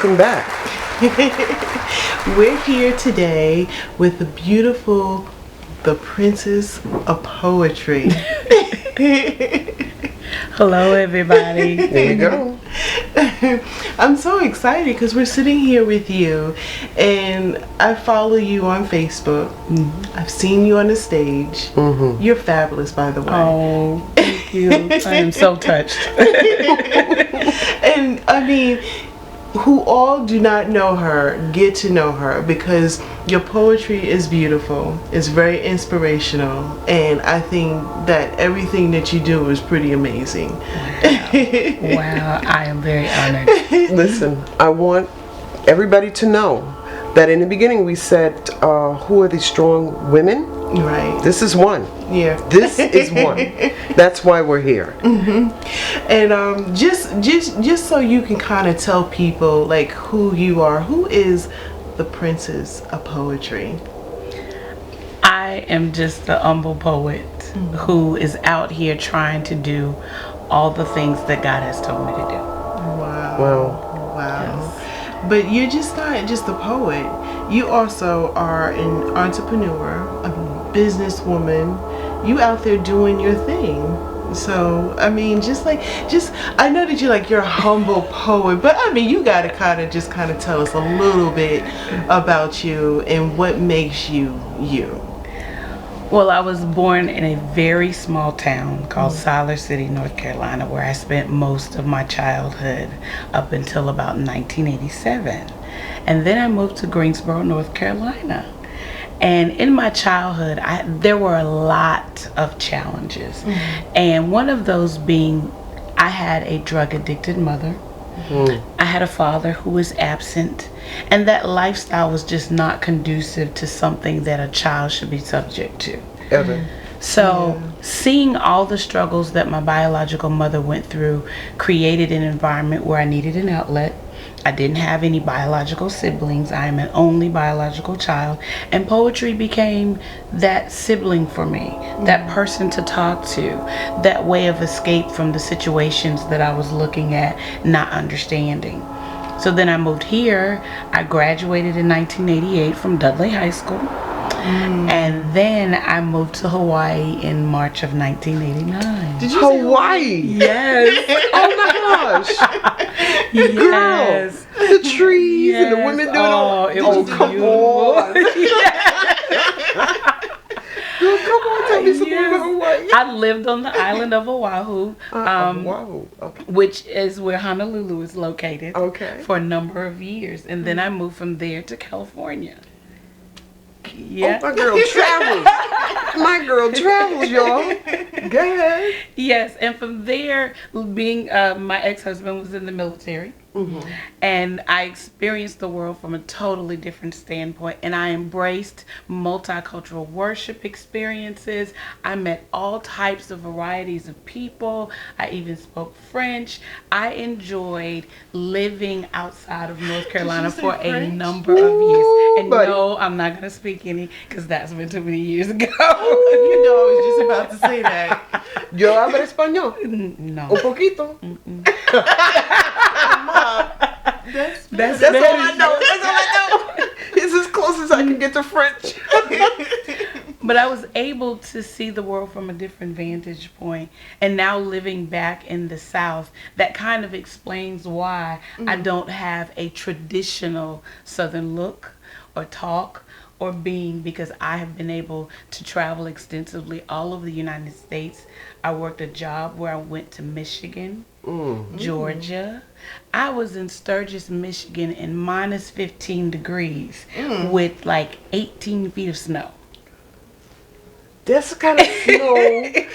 welcome back. We're here today with the beautiful, the Princess of Poetry. Hello, everybody. There you go. I'm so excited because we're sitting here with you, and I follow you on Facebook. Mm-hmm. I've seen you on the stage. Mm-hmm. You're fabulous, by the way. Oh, thank you. I am so touched. And I mean, who all do not know her, get to know her, because your poetry is beautiful. It's very inspirational, and I think that everything that you do is pretty amazing. Wow, I am very honored. Listen, I want everybody to know that in the beginning we said, who are these strong women? Right. This is one. Yeah. This is one. That's why we're here. Mm-hmm. And just so you can kind of tell people like who you are, who is the Princess of Poetry? I am just a humble poet who is out here trying to do all the things that God has told me to do. Wow. Wow. Yes. But you're just not just a poet. You also are an entrepreneur, a businesswoman. You out there doing your thing. So I mean, I know that you're a humble poet, but I mean, you gotta kind of tell us a little bit about you and what makes you you. Well, I was born in a very small town called Siler City, North Carolina, where I spent most of my childhood up until about 1987. And then I moved to Greensboro, North Carolina. And in my childhood, there were a lot of challenges. Mm-hmm. And one of those being, I had a drug-addicted mother. Mm-hmm. I had a father who was absent. And that lifestyle was just not conducive to something that a child should be subject to. Ever. So seeing all the struggles that my biological mother went through created an environment where I needed an outlet. I didn't have any biological siblings. I am an only biological child. And poetry became that sibling for me, that person to talk to, that way of escape from the situations that I was looking at, not understanding. So then I moved here. I graduated in 1988 from Dudley High School. And then I moved to Hawaii in March of 1989. Did you Hawaii? Yes. Oh my gosh. Yes. Girl, the trees and the women doing all. It was come beautiful. on. Girl, come on, tell me something about Hawaii. I lived on the island of Oahu, Okay. which is where Honolulu is located. Okay. For a number of years, and then I moved from there to California. Yeah. Oh, my girl travels. My girl travels, y'all. Go ahead. Yes, and from there, being my ex-husband was in the military. Mm-hmm. And I experienced the world from a totally different standpoint, and I embraced multicultural worship experiences. I met all types of varieties of people. I even spoke French. I enjoyed living outside of North Carolina for a number of years. And no, I'm not going to speak any because that's been too many years ago. You know, I was just about to say that. Yo hablo español. No. Un poquito. That's all I know. That's all I know. It's as close as I can get to French. But I was able to see the world from a different vantage point. And now living back in the South, that kind of explains why I don't have a traditional Southern look or talk or being, because I have been able to travel extensively all over the United States. I worked a job where I went to Michigan, Georgia. I was in Sturgis, Michigan in minus 15 degrees with like 18 feet of snow. That's the kind of snow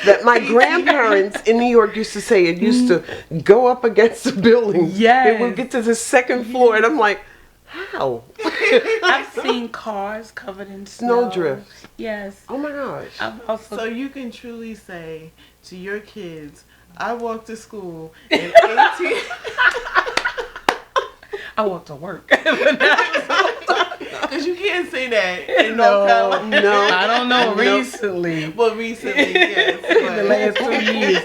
that my grandparents in New York used to say. It used to go up against the building. Yes. It would get to the second floor, and I'm like, how? I've seen cars covered in snow. Snowdrifts. Yes. Oh my gosh. I've also So you can truly say to your kids, I walked to school in 18. I walked to work. Because you can't say that in North Carolina. No. I don't know. No. Recently. Well, recently, yes. In the last 2 years.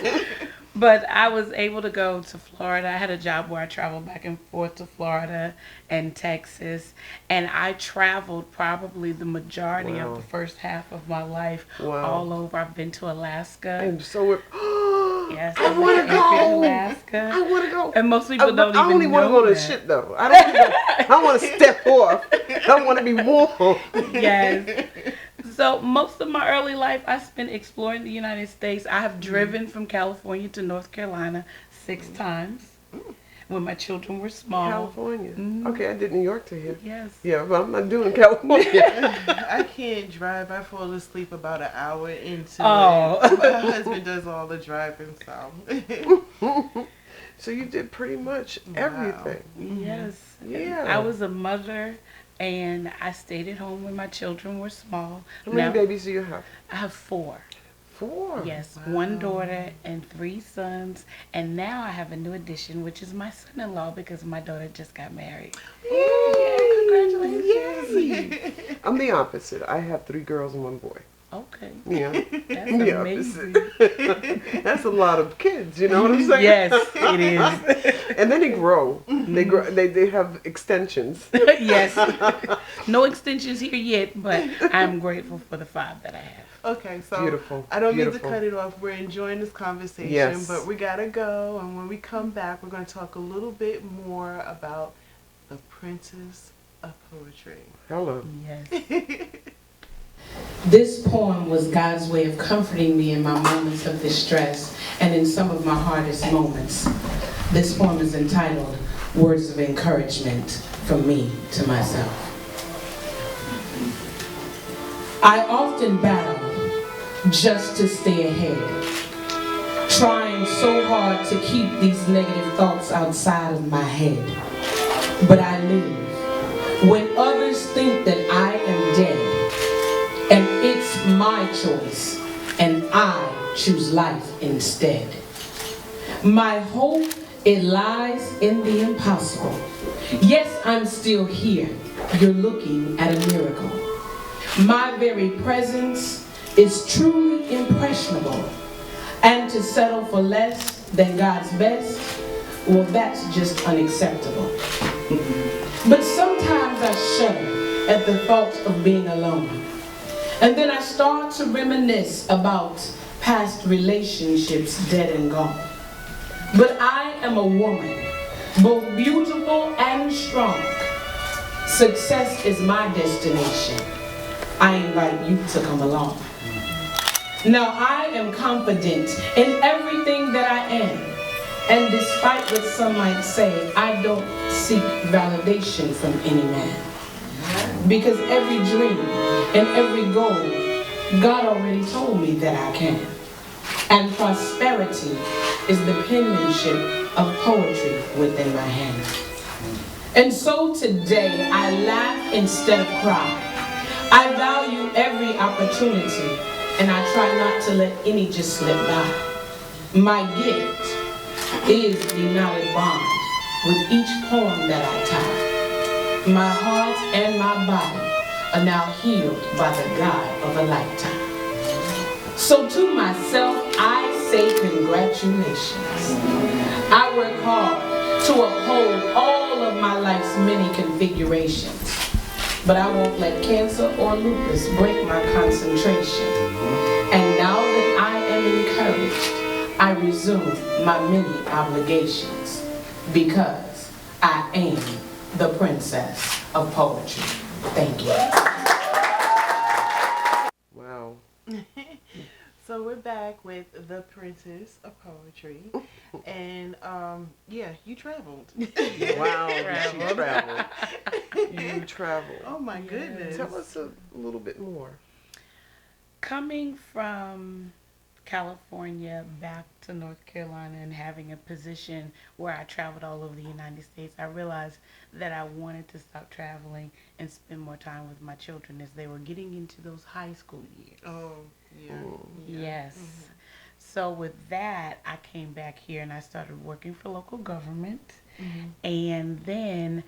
But I was able to go to Florida. I had a job where I traveled back and forth to Florida and Texas. And I traveled probably the majority of Wow. the first half of my life Wow. all over. I've been to Alaska. I'm so. Yes, I I want went to to Anchorage, go. Alaska. I want to go. And most people But don't I only even want to know go to the that. shit though. I don't. Want to go, I want to step off. I want to be warm. Yes. So most of my early life I spent exploring the United States. I have driven from California to North Carolina 6 times when my children were small. California. Mhm. Okay, I did New York to here. Yes. Yeah, but I'm not doing California. I can't drive. I fall asleep about an hour into Oh. it. My husband does all the driving, so. So you did pretty much Wow. everything. Yes. Yeah. I was a mother and I stayed at home when my children were small. How many Now, babies do you have? I have 4. 4. Yes, Wow. 1 daughter and 3 sons. And now I have a new addition, which is my son-in-law because my daughter just got married. Congratulations. Yay. I'm the opposite. I have 3 girls and 1 boy. Okay. Yeah. That's The amazing. opposite. That's a lot of kids, you know what I'm saying? Yes, it is. And then they grow. They grow. They have extensions. Yes. No extensions here yet, but I'm grateful for the 5 that I have. Okay, so Beautiful. I don't mean to Beautiful. cut it off. We're enjoying this conversation, Yes. but we gotta go. And when we come back, we're going to talk a little bit more about the Princess of Poetry. Hello. Yes. This poem was God's way of comforting me in my moments of distress and in some of my hardest moments. This poem is entitled Words of Encouragement from Me to Myself. I often battle just to stay ahead, trying so hard to keep these negative thoughts outside of my head. But I live when others think that I am dead. And it's my choice, and I choose life instead. My hope, it lies in the impossible. Yes, I'm still here. You're looking at a miracle. My very presence is truly impressionable. And to settle for less than God's best, well, that's just unacceptable. But sometimes I shudder at the thought of being alone. And then I start to reminisce about past relationships dead and gone. But I am a woman, both beautiful and strong. Success is my destination. I invite you to come along. Now I am confident in everything that I am. And despite what some might say, I don't seek validation from any man. Because every dream and every goal, God already told me that I can. And prosperity is the penmanship of poetry within my hand. And so today, I laugh instead of cry. I value every opportunity, and I try not to let any just slip by. My gift is the knotted bond with each poem that I tie. My heart and my body are now healed by the God of a lifetime. So to myself, I say congratulations. I work hard to uphold all of my life's many configurations. But I won't let cancer or lupus break my concentration. And now that I am encouraged, I resume my many obligations. Because I am the Princess of Poetry. Thank you. Wow. So we're back with the Princess of Poetry. And yeah, you traveled. Wow. She traveled. You traveled. Oh my goodness. Tell us a little bit more. Coming from California back to North Carolina and having a position where I traveled all over the United States, I realized that I wanted to stop traveling and spend more time with my children as they were getting into those high school years. Oh, yeah. Yes. So with that, I came back here and I started working for local government. And then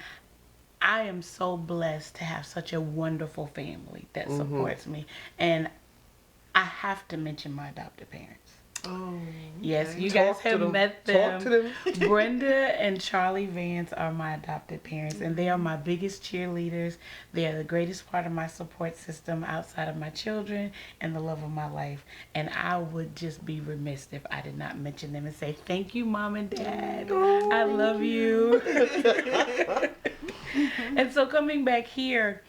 I am so blessed to have such a wonderful family that supports me. And I have to mention my adopted parents. Oh. Yes, okay. you guys Talk to have them. met them. Talk to them. Brenda and Charlie Vance are my adopted parents, and they are my biggest cheerleaders. They are the greatest part of my support system outside of my children and the love of my life. And I would just be remiss if I did not mention them and say, thank you, Mom and Dad. I love you. And so coming back here,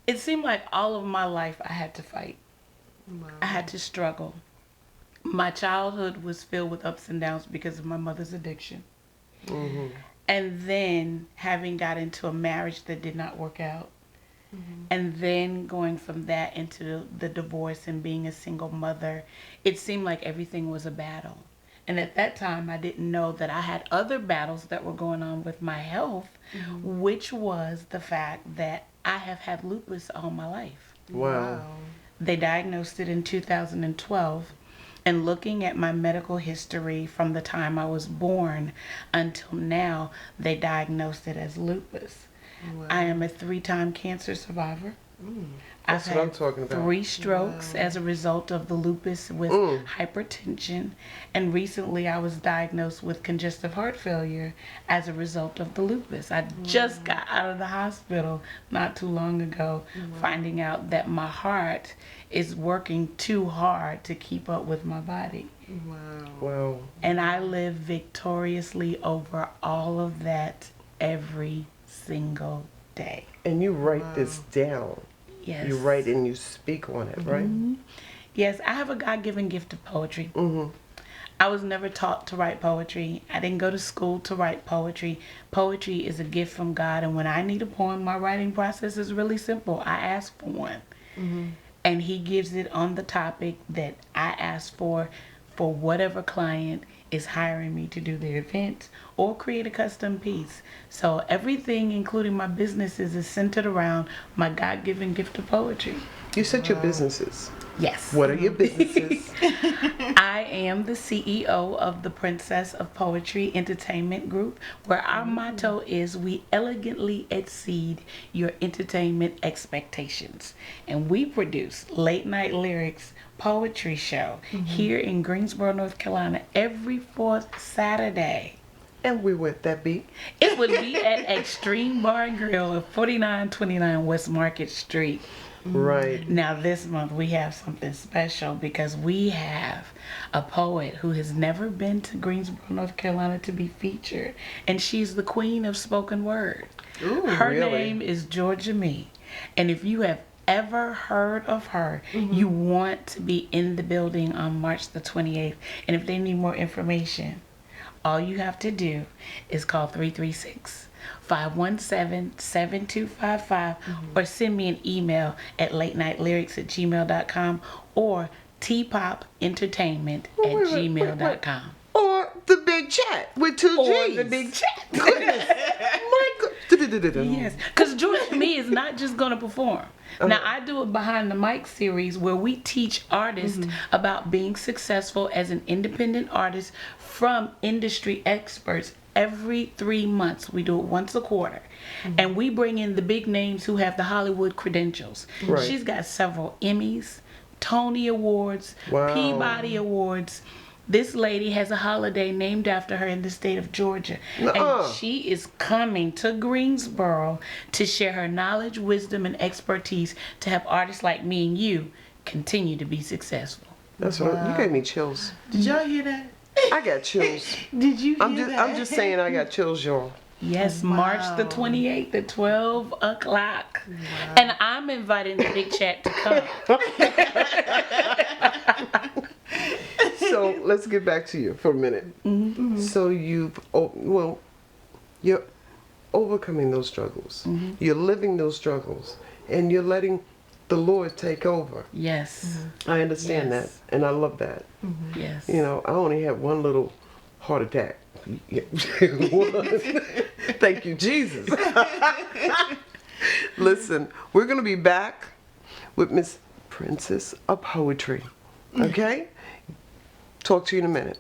it seemed like all of my life I had to fight. Wow. I had to struggle. My childhood was filled with ups and downs because of my mother's addiction. Mm-hmm. And then having got into a marriage that did not work out. And then going from that into the divorce and being a single mother, it seemed like everything was a battle. And at that time, I didn't know that I had other battles that were going on with my health, which was the fact that I have had lupus all my life. Wow. They diagnosed it in 2012. And looking at my medical history from the time I was born until now, they diagnosed it as lupus. Wow. I am a 3-time cancer survivor. That's I've what I'm had talking about. 3 strokes as a result of the lupus with hypertension. And recently I was diagnosed with congestive heart failure as a result of the lupus. I just got out of the hospital not too long ago, finding out that my heart is working too hard to keep up with my body. Wow. Wow. And I live victoriously over all of that every single day. And you write this down. Yes. You write and you speak on it, right? Yes, I have a God-given gift of poetry. Mm-hmm. I was never taught to write poetry. I didn't go to school to write poetry. Poetry is a gift from God, and when I need a poem, my writing process is really simple. I ask for one. And he gives it on the topic that I ask for whatever client is hiring me to do their event or create a custom piece. So everything, including my businesses, is centered around my God-given gift of poetry. You said your businesses. Yes. What are your businesses? I am the CEO of the Princess of Poetry Entertainment Group, where our motto is we elegantly exceed your entertainment expectations. And we produce late night lyrics poetry show here in Greensboro, North Carolina every 4th Saturday. And we would that be? It would be at Extreme Bar and Grill at 4929 West Market Street. Right. Now this month we have something special because we have a poet who has never been to Greensboro, North Carolina to be featured. And she's the queen of spoken word. Ooh, Her really? name is Georgia Me. And if you have ever heard of her, you want to be in the building on March the 28th. And if they need more information, all you have to do is call 336-517-7255 or send me an email at latenightlyrics@gmail.com or tpopentertainment@gmail.com. Or the big chat with 2 G's. Or the big chat. Goodness. My God. Yes, because Georgia Me is not just going to perform. Now, I do a behind the mic series where we teach artists about being successful as an independent artist from industry experts. Every 3 months, we do it once a quarter. And we bring in the big names who have the Hollywood credentials. Right. She's got several Emmys, Tony Awards, Wow. Peabody Awards. This lady has a holiday named after her in the state of Georgia. Nuh-uh. And she is coming to Greensboro to share her knowledge, wisdom, and expertise to help artists like me and you continue to be successful. That's what you gave me chills. Did y'all hear that? I got chills. Did you hear that? I'm just saying I got chills, y'all. Yes, March the 28th at 12 o'clock. And I'm inviting the big chat to come. So let's get back to you for a minute. So you're overcoming those struggles. You're living those struggles, and you're letting the Lord take over. Yes. I understand Yes. that, and I love that. Yes. You know, I only had one little heart attack. One. Thank you, Jesus. Listen, we're going to be back with Miss Princess of Poetry. Okay? Talk to you in a minute.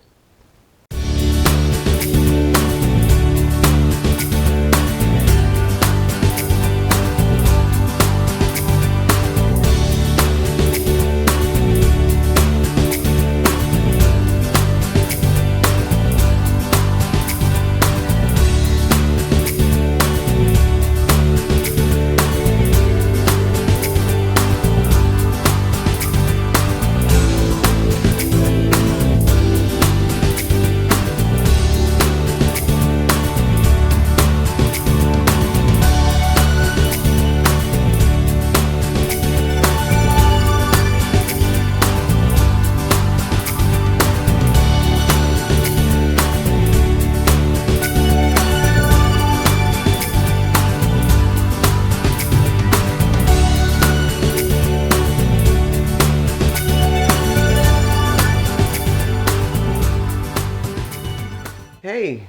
Hey.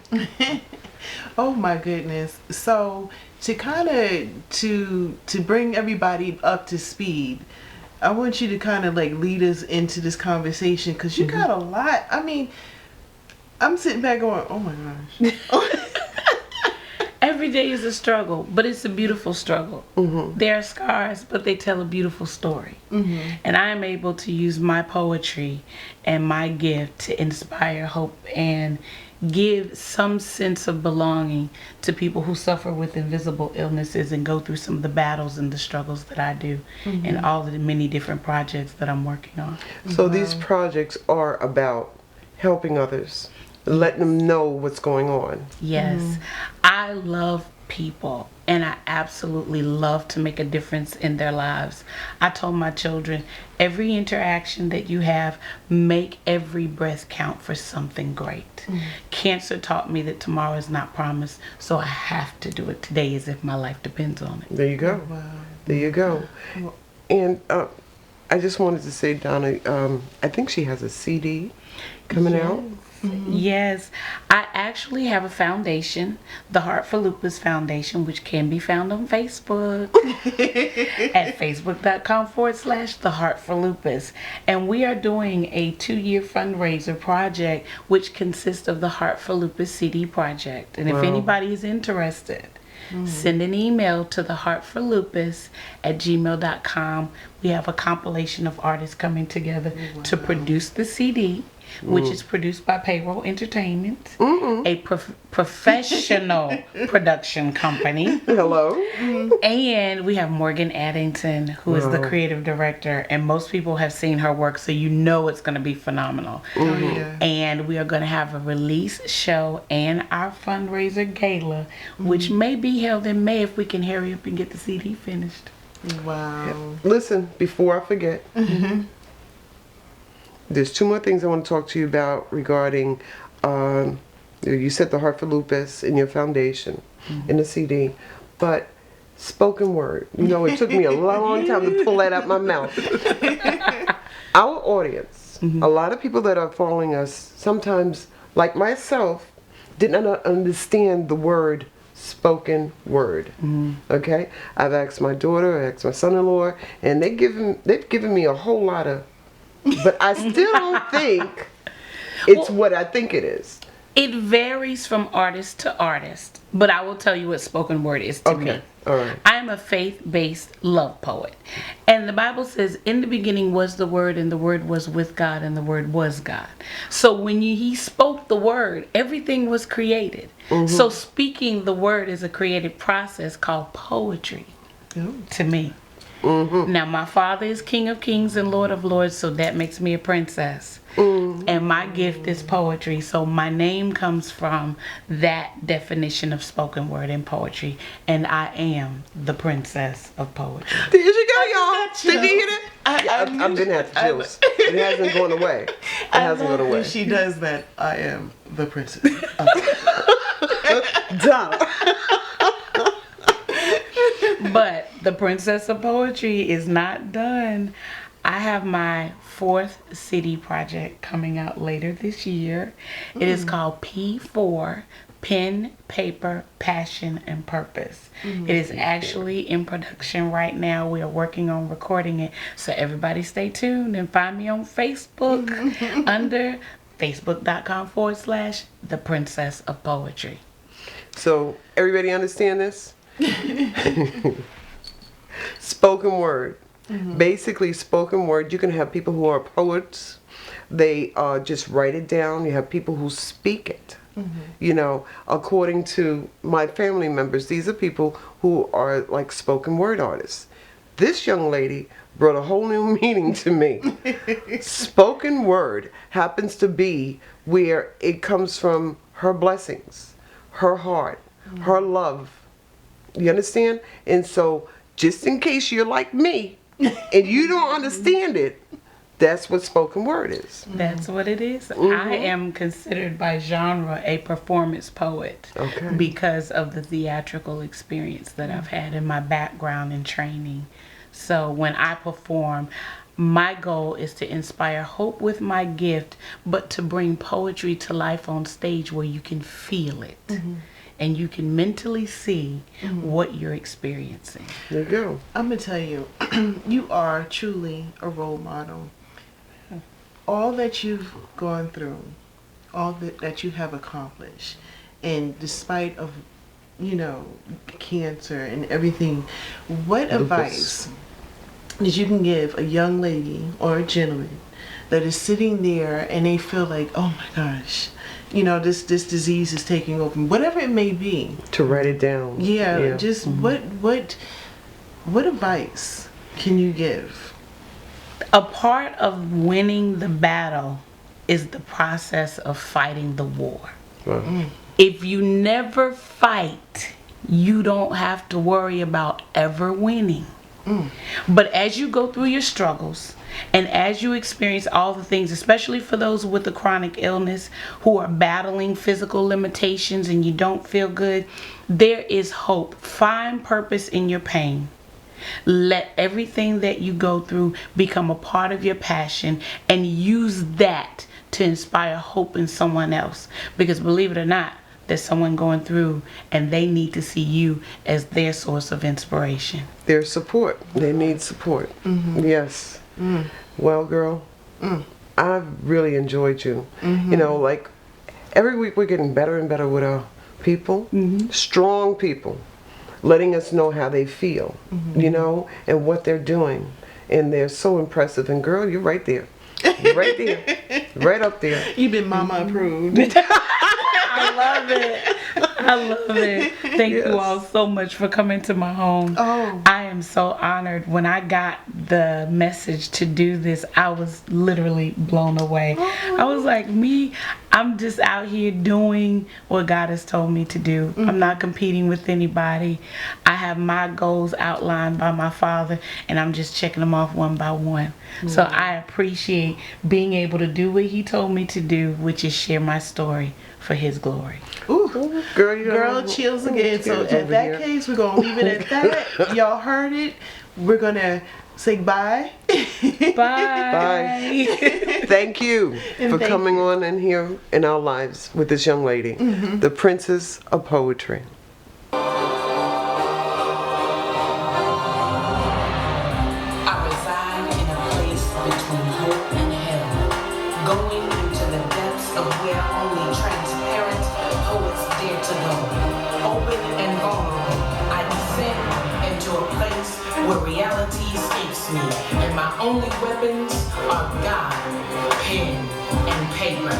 Oh my goodness. So to kind of to bring everybody up to speed, I want you to kind of like lead us into this conversation because you got a lot. I mean, I'm sitting back going, oh my gosh. Every day is a struggle, but it's a beautiful struggle. There are scars, but they tell a beautiful story. And I am able to use my poetry and my gift to inspire hope and give some sense of belonging to people who suffer with invisible illnesses and go through some of the battles and the struggles that I do and all of the many different projects that I'm working on. So these projects are about helping others, letting them know what's going on. Yes, I love people and I absolutely love to make a difference in their lives. I told my children, every interaction that you have, make every breath count for something great. Cancer taught me that tomorrow is not promised, so I have to do it today as if my life depends on it. There you go. Wow. There you go. And I just wanted to say, Donna, I think she has a CD coming out. Yes, I actually have a foundation, the Heart for Lupus Foundation, which can be found on Facebook at facebook.com/The Heart for Lupus. And we are doing a 2-year fundraiser project, which consists of the Heart for Lupus CD project. And if anybody is interested, send an email to theheartforlupus@gmail.com. We have a compilation of artists coming together to produce the CD, which is produced by Payroll Entertainment, a professional production company. Hello. And we have Morgan Addington, who is the creative director, and most people have seen her work, so you know it's going to be phenomenal. Oh, yeah. And we are going to have a release show and our fundraiser gala, which may be held in May if we can hurry up and get the CD finished. Wow. Listen, before I forget, there's 2 more things I want to talk to you about regarding, you said the Heart for Lupus in your foundation, in the CD, but spoken word. You know, it took me a long time to pull that out my mouth. Our audience, a lot of people that are following us, sometimes, like myself, did not understand the word spoken word. Okay? I've asked my daughter, I asked my son-in-law, and they've given me a whole lot of, but I still don't think it's what I think it is. It varies from artist to artist, but I will tell you what spoken word is to me. All right. I am a faith-based love poet. And the Bible says, in the beginning was the Word, and the Word was with God, and the Word was God. So when he spoke the word, everything was created. So speaking the word is a creative process called poetry to me. Now, my father is King of Kings and Lord of Lords, so that makes me a princess. And my gift is poetry, so my name comes from that definition of spoken word and poetry, and I am the princess of poetry. There you go, y'all. Did you hear that? I've been at the chills. It hasn't gone away. It hasn't gone away. When she does that, I am the princess. Done. But the princess of poetry is not done. I have my 4th CD project coming out later this year. It is called P4, Pen, Paper, Passion, and Purpose. It is actually in production right now. We are working on recording it. So everybody stay tuned and find me on Facebook under facebook.com/The Princess of Poetry. So everybody understand this? Spoken word. Basically, spoken word, you can have people who are poets. They just write it down. You have people who speak it. You know, according to my family members, these are people who are like spoken word artists. This young lady brought a whole new meaning to me. Spoken word happens to be where it comes from her blessings, her heart, her love. You understand? And so, just in case you're like me and you don't understand it, that's what spoken word is. That's what it is. I am considered by genre a performance poet because of the theatrical experience that I've had in my background and training. So when I perform, My goal is to inspire hope with my gift, but to bring poetry to life on stage where you can feel it and you can mentally see what you're experiencing. There you go. I'm gonna tell you, you are truly a role model. All that you've gone through, all that you have accomplished, and despite of, cancer and everything, what advice that you can give a young lady or a gentleman that is sitting there and they feel like, oh my gosh, this disease is taking over, whatever it may be, To write it down. just what advice can you give? A part of winning the battle is the process of fighting the war. Wow. If you never fight, you don't have to worry about ever winning. But as you go through your struggles and as you experience all the things, especially for those with a chronic illness who are battling physical limitations and you don't feel good, there is hope. Find purpose in your pain. Let everything that you go through become a part of your passion and use that to inspire hope in someone else. Because believe it or not, there's someone going through and they need to see you as their source of inspiration. Their support. They need support. Yes. Well, girl, I've really enjoyed you. Like every week we're getting better and better with our people, strong people, letting us know how they feel, and what they're doing. And they're so impressive. And girl, you're right there. Right there. Right up there. You've been mama approved. I love it. I love it. Thank you all so much for coming to my home. Oh. I am so honored. When I got the message to do this, I was literally blown away. I was like, I'm just out here doing what God has told me to do. I'm not competing with anybody. I have my goals outlined by my Father, and I'm just checking them off one by one. So I appreciate being able to do what He told me to do, which is share my story for His glory. Ooh, girl, chills again. So in that case, we're gonna leave it at that. Y'all heard it. We're gonna say bye. Bye. Bye. Thank you for coming on in here in our lives with this young lady, the Princess of Poetry. I reside in a place between hope and hell, going into the depths of where only transparent poets dare to go. Open and vulnerable, I descend into a place where reality escapes me, and my only weapons are God, pen, and paper.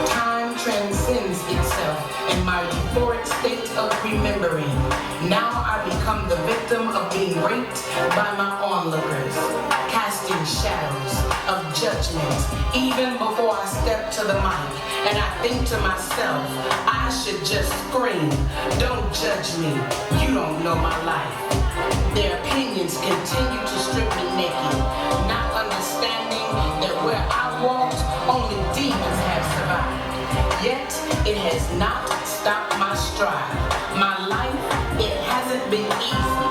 Time transcends itself in my euphoric state of remembering. Now I become the victim of being raped by my onlookers, casting shadows of judgment even before I step to the mic. And I think to myself, I should just scream, don't judge me, you don't know my life. Their opinions continue to strip me naked, not understanding that where I walked, only demons have survived. Yet, it has not stopped my stride. My life, it hasn't been easy.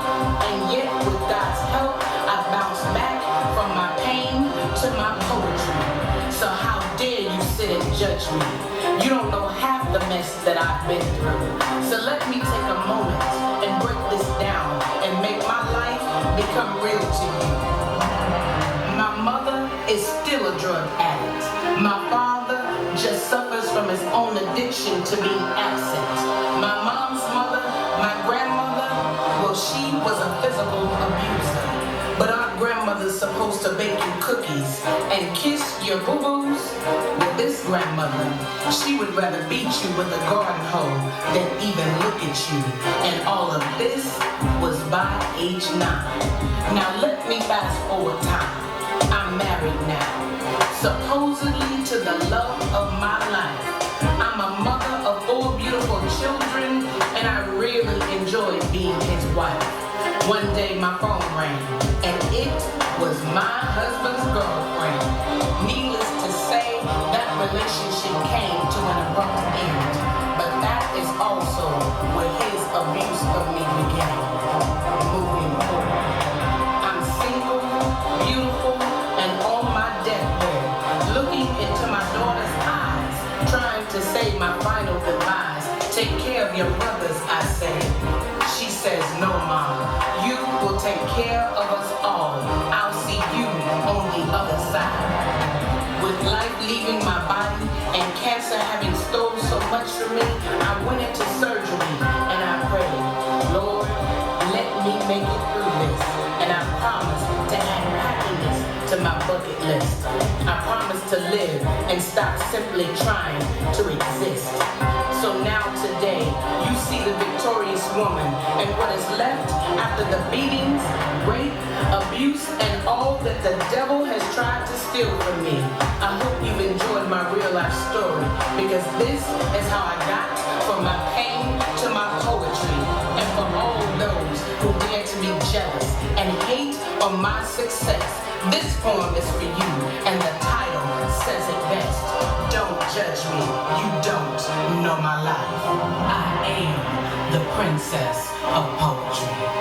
And yet, with God's help, I bounce back from my pain to my poetry. So how dare you sit and judge me? You don't know half the mess that I've been through. So let me take a moment and break this down and make my life become real to you. My mother is still a drug addict. My father just suffers from his own addiction to being absent. My mom's mother, my grandmother, well, she was a physical abuser. But our grandmother's supposed to bake you cookies and kiss your boo-boos. Well, this grandmother, she would rather beat you with a garden hoe than even look at you. And all of this was by age 9. Now let me fast forward time. I'm married now, supposedly to the love of my life. I'm a mother of 4 beautiful children, and I really enjoyed being his wife. One day my phone rang, and it was my husband's girlfriend. Needless to say, that relationship came to an abrupt end, but that is also where his abuse of me began. Moving forward, I'm single, beautiful, other side. With life leaving my body and cancer having stole so much from me, I went into surgery and I prayed, Lord, let me make it through this. And I promised to add happiness to my bucket list. I promised to live and stop simply trying to exist. So now today, you see the victorious woman and what is left after the beatings, rape, abuse, and all that the devil has tried to steal from me. I hope you've enjoyed my real life story, because this is how I got from my pain to my poetry. And for all those who dare to be jealous and hate on my success, this poem is for you, and the title says it best. Don't judge me, you don't know my life. I am the princess of poetry.